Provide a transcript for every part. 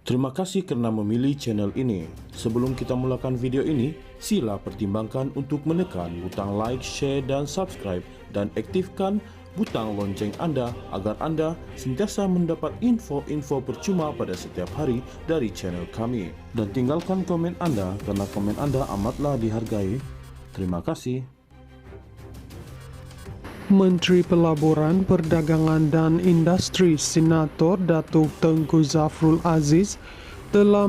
Terima kasih karena memilih channel ini. Sebelum kita mulakan video ini, sila pertimbangkan untuk menekan butang like, share, dan subscribe, dan aktifkan butang lonceng Anda agar Anda sentiasa mendapat info-info percuma pada setiap hari dari channel kami. Dan tinggalkan komen Anda karena komen Anda amatlah dihargai. Terima kasih. Menteri Pelaburan, Perdagangan dan Industri Senator Datuk Tengku Zafrul Aziz telah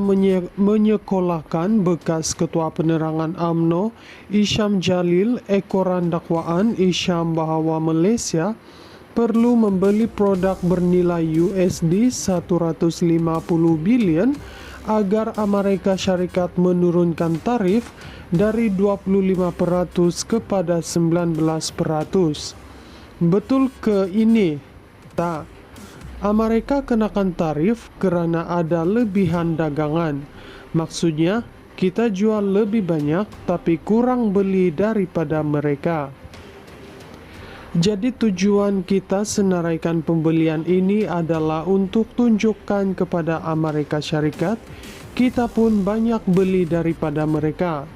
menyekolahkan bekas Ketua Penerangan UMNO Isham Jalil ekoran dakwaan Isham bahawa Malaysia perlu membeli produk bernilai USD 150 bilion agar Amerika Syarikat menurunkan tarif dari 25% kepada 19%. Betul ke ini? Tak. Amerika kenakan tarif kerana ada lebihan dagangan. Maksudnya, kita jual lebih banyak tapi kurang beli daripada mereka. Jadi tujuan kita senaraikan pembelian ini adalah untuk tunjukkan kepada Amerika Syarikat, kita pun banyak beli daripada mereka.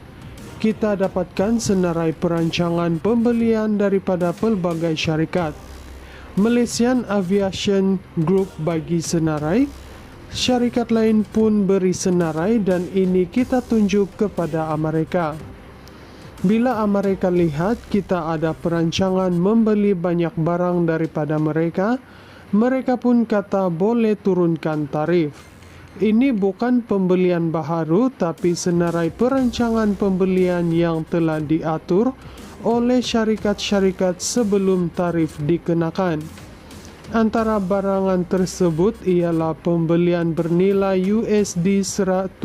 Kita dapatkan senarai perancangan pembelian daripada pelbagai syarikat. Malaysian Aviation Group bagi senarai, syarikat lain pun beri senarai dan ini kita tunjuk kepada Amerika. Bila Amerika lihat kita ada perancangan membeli banyak barang daripada mereka, mereka pun kata boleh turunkan tarif. Ini bukan pembelian baharu tapi senarai perancangan pembelian yang telah diatur oleh syarikat-syarikat sebelum tarif dikenakan. Antara barangan tersebut ialah pembelian bernilai USD 150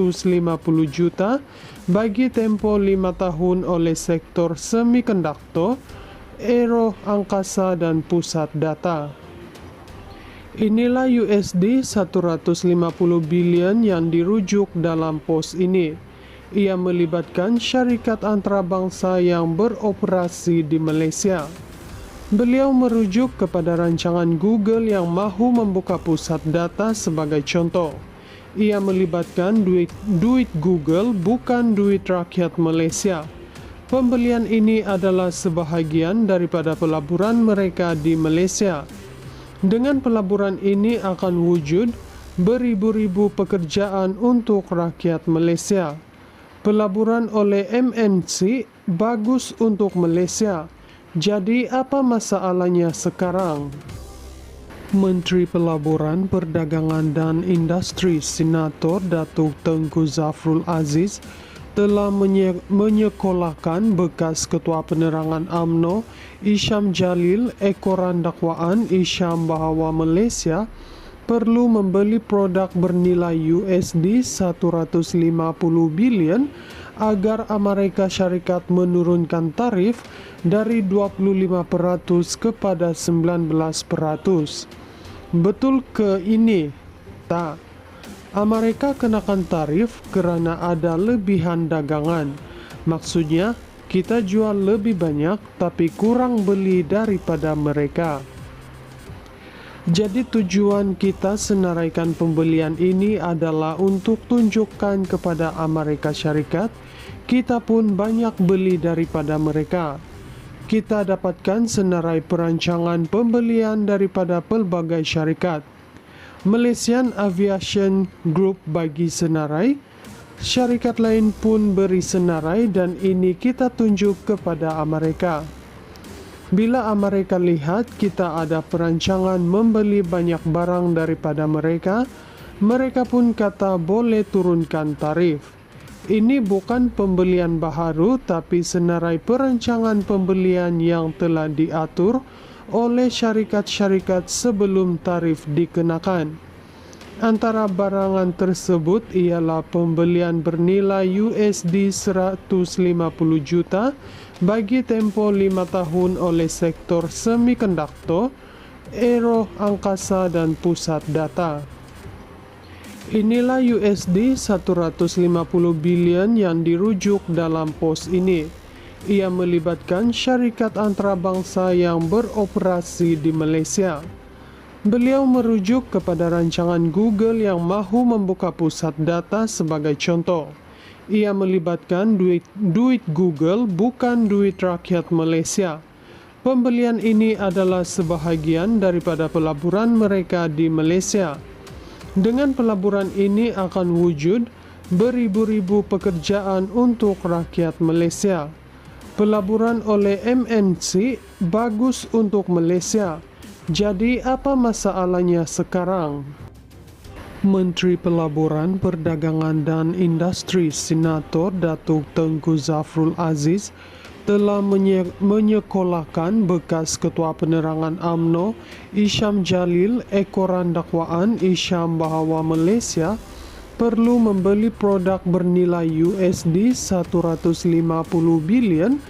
juta bagi tempoh 5 tahun oleh sektor semikonduktor, aero, angkasa dan pusat data. Inilah USD 150 bilion yang dirujuk dalam pos ini. Ia melibatkan syarikat antarabangsa yang beroperasi di Malaysia. Beliau merujuk kepada rancangan Google yang mahu membuka pusat data sebagai contoh. Ia melibatkan duit Google, bukan duit rakyat Malaysia. Pembelian ini adalah sebahagian daripada pelaburan mereka di Malaysia. Dengan pelaburan ini akan wujud beribu-ribu pekerjaan untuk rakyat Malaysia. Pelaburan oleh MNC bagus untuk Malaysia. Jadi apa masalahnya sekarang? Menteri Pelaburan, Perdagangan dan Industri Senator Datuk Tengku Zafrul Aziz telah menyekolahkan bekas Ketua Penerangan UMNO Isham Jalil ekoran dakwaan Isham bahawa Malaysia perlu membeli produk bernilai USD 150 bilion agar Amerika Syarikat menurunkan tarif dari 25% kepada 19%. Betul ke ini? Tak. Amerika kenakan tarif kerana ada lebihan dagangan. Maksudnya, kita jual lebih banyak tapi kurang beli daripada mereka. Jadi tujuan kita senaraikan pembelian ini adalah untuk tunjukkan kepada Amerika Syarikat, kita pun banyak beli daripada mereka. Kita dapatkan senarai perancangan pembelian daripada pelbagai syarikat. Malaysian Aviation Group bagi senarai, syarikat lain pun beri senarai dan ini kita tunjuk kepada Amerika. Bila Amerika lihat kita ada perancangan membeli banyak barang daripada mereka, mereka pun kata boleh turunkan tarif. Ini bukan pembelian baharu tapi senarai perancangan pembelian yang telah diatur oleh syarikat-syarikat sebelum tarif dikenakan. Antara barangan tersebut ialah pembelian bernilai USD 150 juta bagi tempoh 5 tahun oleh sektor semikonduktor, aero, angkasa dan pusat data. Inilah USD 150 bilion yang dirujuk dalam pos ini. Ia melibatkan syarikat antarabangsa yang beroperasi di Malaysia. Beliau merujuk kepada rancangan Google yang mahu membuka pusat data sebagai contoh. Ia melibatkan duit Google, bukan duit rakyat Malaysia. Pembelian ini adalah sebahagian daripada pelaburan mereka di Malaysia. Dengan pelaburan ini akan wujud beribu-ribu pekerjaan untuk rakyat Malaysia. Pelaburan oleh MNC bagus untuk Malaysia. Jadi apa masalahnya sekarang? Menteri Pelaburan, Perdagangan dan Industri Senator Datuk Tengku Zafrul Aziz telah menyekolahkan bekas Ketua Penerangan UMNO Isham Jalil ekoran dakwaan Isham bahawa Malaysia perlu membeli produk bernilai USD 150 bilion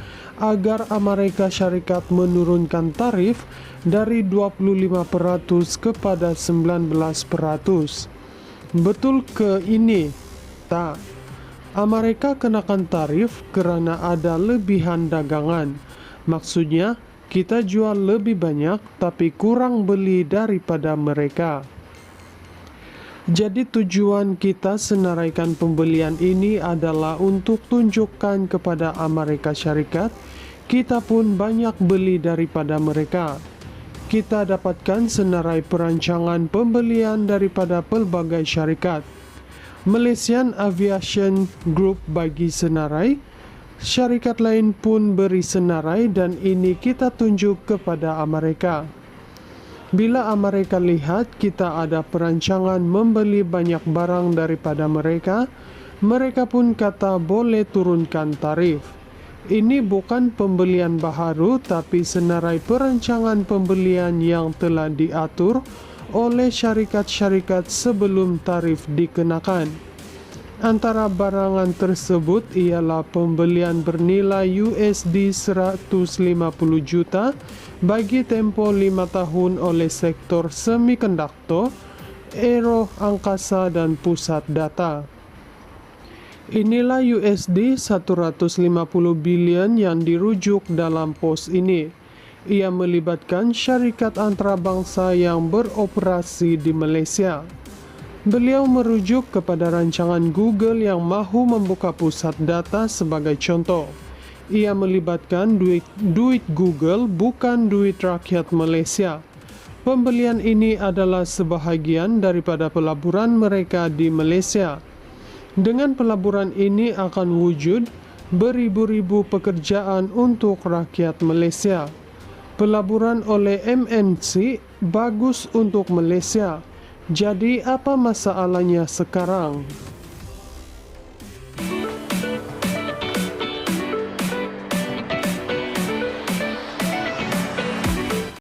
agar Amerika Syarikat menurunkan tarif dari 25% kepada 19%. Betul ke ini? Tak. Amerika kenakan tarif kerana ada lebihan dagangan. Maksudnya, kita jual lebih banyak tapi kurang beli daripada mereka. Jadi tujuan kita senaraikan pembelian ini adalah untuk tunjukkan kepada Amerika Syarikat, kita pun banyak beli daripada mereka. Kita dapatkan senarai perancangan pembelian daripada pelbagai syarikat. Malaysian Aviation Group bagi senarai, syarikat lain pun beri senarai dan ini kita tunjuk kepada Amerika. Bila Amerika lihat kita ada perancangan membeli banyak barang daripada mereka, mereka pun kata boleh turunkan tarif. Ini bukan pembelian baharu tapi senarai perancangan pembelian yang telah diatur oleh syarikat-syarikat sebelum tarif dikenakan. Antara barangan tersebut ialah pembelian bernilai USD 150 juta bagi tempoh 5 tahun oleh sektor semikonduktor, aero, angkasa dan pusat data. Inilah USD 150 bilion yang dirujuk dalam pos ini. Ia melibatkan syarikat antarabangsa yang beroperasi di Malaysia. Beliau merujuk kepada rancangan Google yang mahu membuka pusat data sebagai contoh. Ia melibatkan duit Google, bukan duit rakyat Malaysia. Pembelian ini adalah sebahagian daripada pelaburan mereka di Malaysia. Dengan pelaburan ini akan wujud beribu-ribu pekerjaan untuk rakyat Malaysia. Pelaburan oleh MNC bagus untuk Malaysia. Jadi apa masalahnya sekarang?